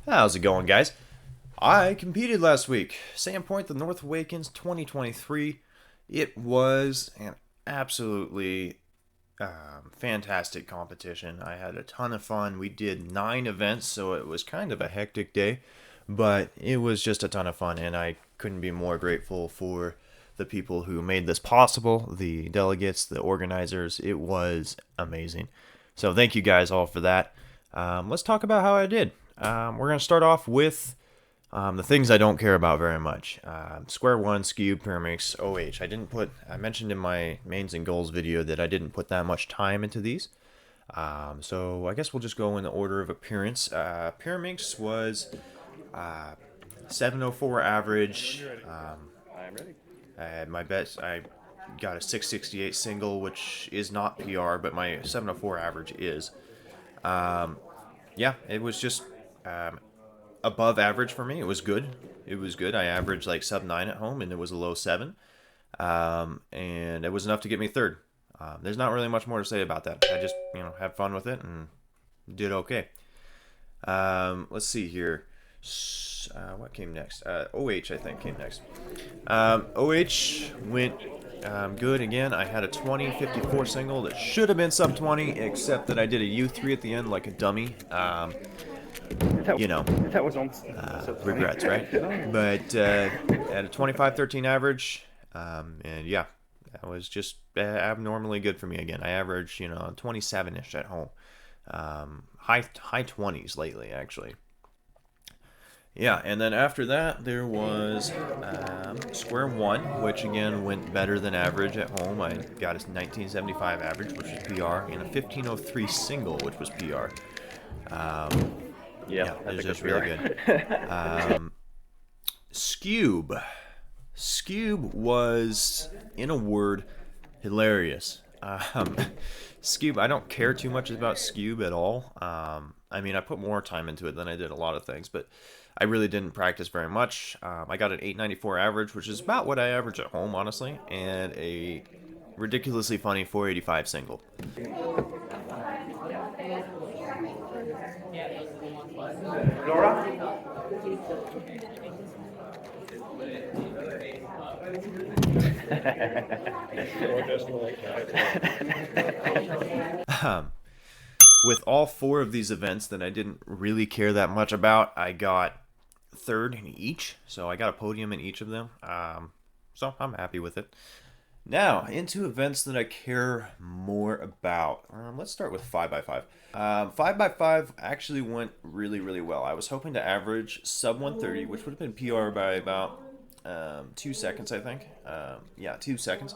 How's it going, guys? I competed last week. Sandpoint, the North Awakens 2023. It was an absolutely fantastic competition. I had a ton of fun. We did 9 events, so it was kind of a hectic day, but it was just a ton of fun, and I couldn't be more grateful for the people who made this possible, the delegates, the organizers. It was amazing. So thank you guys all for that. Let's talk about how I did. We're going to start off with the things I don't care about very much. Square One, Skewb, Pyraminx, OH. I mentioned in my mains and goals video that I didn't put that much time into these. So I guess we'll just go in the order of appearance. Pyraminx was 704 average. I'm ready. I had my best. I got a 668 single, which is not PR, but my 704 average is. Yeah, it was just above average for me. It was good. It was good. I averaged like sub 9 at home, and it was a low 7. And it was enough to get me third. There's not really much more to say about that. I just, had fun with it and did okay. Let's see here. What came next? OH, I think, came next. OH went good again. I had a 2054 single that should have been sub 20, except that I did a U3 at the end like a dummy. That was on. Regrets, right? But at a 2513 average, and yeah, that was just abnormally good for me again. I averaged, 27-ish at home. High 20s lately, actually. Yeah, and then after that, there was Square One, which again went better than average at home. I got a 1975 average, which was PR, and a 1503 single, which was PR. Yeah, it was just really good. Skewb. Skewb was, in a word, hilarious. Skewb, I don't care too much about Skewb at all. I put more time into it than I did a lot of things, but I really didn't practice very much. I got an 894 average, which is about what I average at home, honestly, and a ridiculously funny 485 single. Laura? With all 4 of these events that I didn't really care that much about, I got third in each, so I got a podium in each of them. So I'm happy with it. Now, into events that I care more about. Let's start with 5x5. 5x5 actually went really, really well. I was hoping to average sub 130, which would have been PR by about 2 seconds, I think. Yeah, 2 seconds.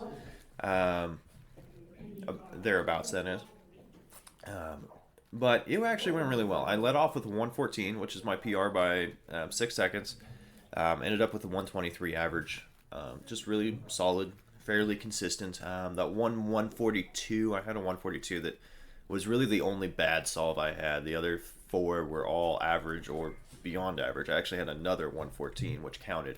Thereabouts, that is. But it actually went really well. I led off with a 114, which is my PR by 6 seconds. Ended up with a 123 average. Just really solid, fairly consistent. That 142, I had a 142 that was really the only bad solve I had. The other 4 were all average or beyond average. I actually had another 114, which counted,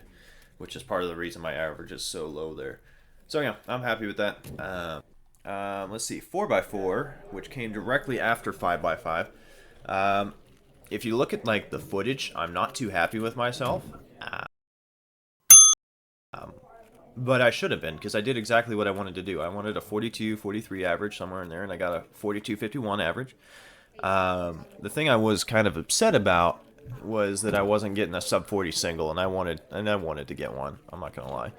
which is part of the reason my average is so low there. So yeah, I'm happy with that. Let's see, 4x4, which came directly after 5x5. If you look at like the footage, I'm not too happy with myself. But I should have been, because I did exactly what I wanted to do. I wanted a 42, 43 average somewhere in there, and I got a 42, 51 average. The thing I was kind of upset about was that I wasn't getting a sub 40 single, and I wanted to get one. I'm not gonna lie.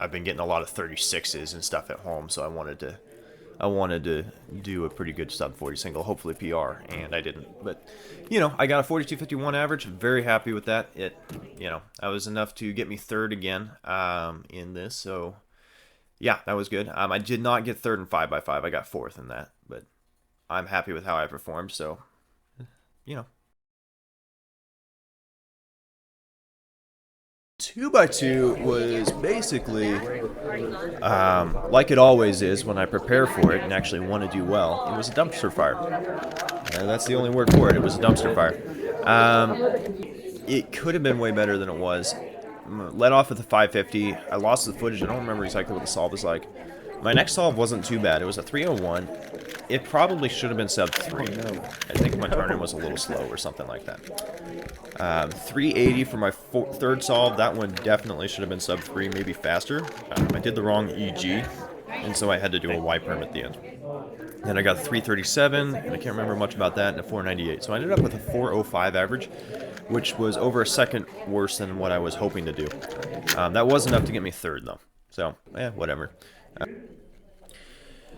I've been getting a lot of 36s and stuff at home, so I wanted to do a pretty good sub 40 single, hopefully PR, and I didn't. But I got a 42.51 average. Very happy with that. I was enough to get me third again in this. So yeah, that was good. I did not get third in 5x5. I got fourth in that, but I'm happy with how I performed. So 2x2 was basically like it always is when I prepare for it and actually want to do well. It was a dumpster fire. That's the only word for it. It was a dumpster fire. It could have been way better than it was. Led off with a 550. I lost the footage. I don't remember exactly what the solve was like. My next solve wasn't too bad. It was a 301. It probably should have been sub 3. I think my turn-in was a little slow or something like that. 380 for my third solve. That one definitely should have been sub 3, maybe faster. I did the wrong EG, and so I had to do a Y-perm at the end. Then I got 337, and I can't remember much about that, and a 498. So I ended up with a 405 average, which was over a second worse than what I was hoping to do. That was enough to get me third, though. So, whatever.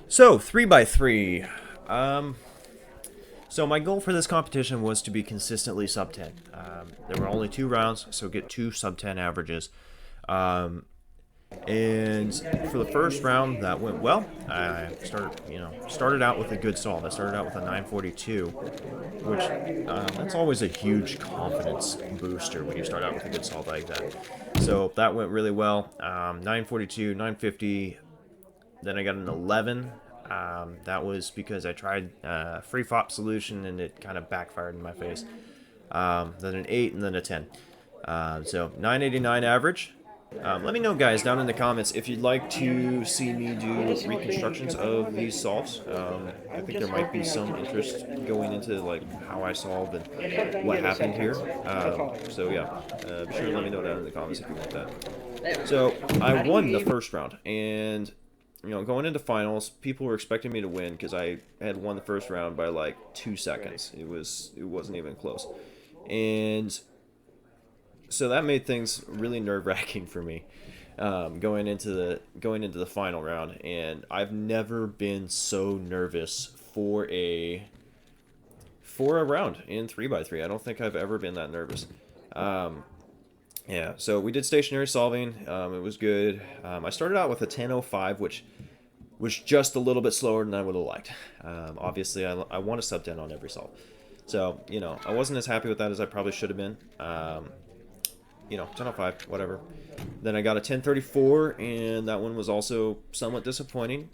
So, 3x3. So my goal for this competition was to be consistently sub 10. There were only 2 rounds, so get 2 sub 10 averages. And for the first round, that went well. I started out with a good solve. I started out with a 942, which that's always a huge confidence booster when you start out with a good solve like that. So that went really well. 942, 950. Then I got an 11. That was because I tried free FOP solution and it kind of backfired in my face. Then an 8 and then a 10. So 989 average. Let me know, guys, down in the comments if you'd like to see me do reconstructions of these solves. I think there might be some interest going into like how I solved and what happened here. So yeah, be sure to let me know down in the comments if you want that. So I won the first round, and going into finals, people were expecting me to win because I had won the first round by like 2 seconds. It wasn't even close, and so that made things really nerve-wracking for me going into the final round. And I've never been so nervous for a round in 3x3. I don't think I've ever been that nervous. Yeah, so we did stationary solving. It was good. I started out with a 10:05, which was just a little bit slower than I would have liked. Obviously, I want a sub 10 on every solve. So, I wasn't as happy with that as I probably should have been. 10:05, whatever. Then I got a 10:34, and that one was also somewhat disappointing.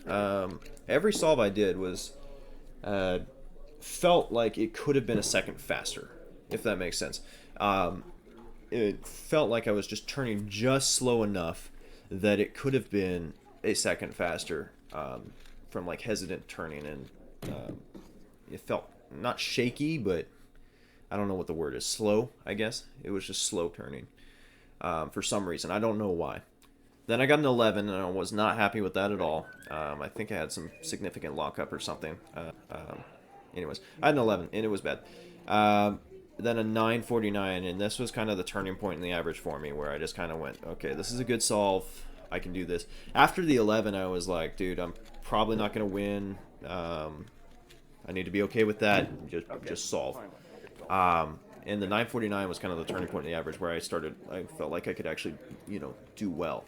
Every solve I did was felt like it could have been a second faster, if that makes sense. It felt like I was just turning just slow enough that it could have been a second faster from like hesitant turning, and it felt not shaky, but I don't know what the word is. Slow, I guess. It was just slow turning for some reason. I don't know why. Then I got an 11, and I was not happy with that at all. I think I had some significant lockup or something. Anyways, I had an 11, and it was bad. Then a 949, and this was kind of the turning point in the average for me, where I just kind of went, okay, this is a good solve. I can do this. After the 11, I was like, dude, I'm probably not going to win. I need to be okay with that. Just solve. And the 949 was kind of the turning point in the average, where I felt like I could actually, do well.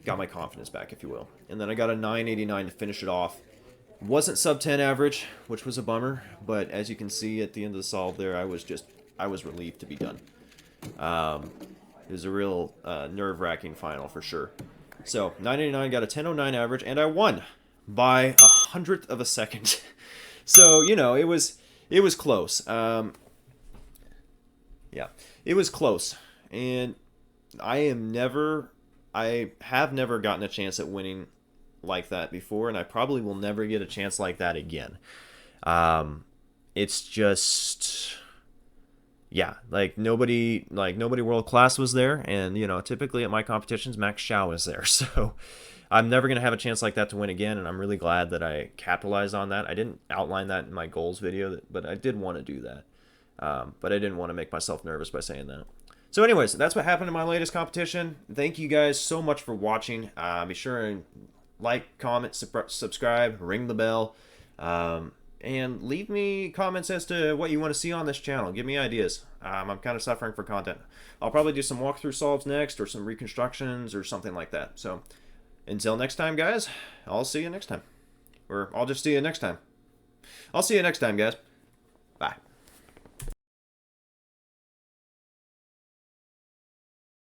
Got my confidence back, if you will. And then I got a 989 to finish it off. Wasn't sub 10 average, which was a bummer, but as you can see at the end of the solve there, I was relieved to be done. It was a real nerve-wracking final for sure. So 989 got a 1009 average, and I won by 100th of a second. So it was close. Yeah, it was close, and I have never gotten a chance at winning like that before, and I probably will never get a chance like that again. It's just, yeah, nobody world class was there, and typically at my competitions Max Xiao is there, so I'm never gonna have a chance like that to win again, and I'm really glad that I capitalized on that. I didn't outline that in my goals video, but I did want to do that, but I didn't want to make myself nervous by saying that. So anyways, that's what happened in my latest competition. Thank you guys so much for watching. Be sure and like, comment, subscribe, ring the bell, and leave me comments as to what you want to see on this channel. Give me ideas. I'm kind of suffering for content. I'll probably do some walkthrough solves next, or some reconstructions, or something like that. So until next time, guys, I'll see you next time. Or I'll just see you next time. I'll see you next time, guys. Bye.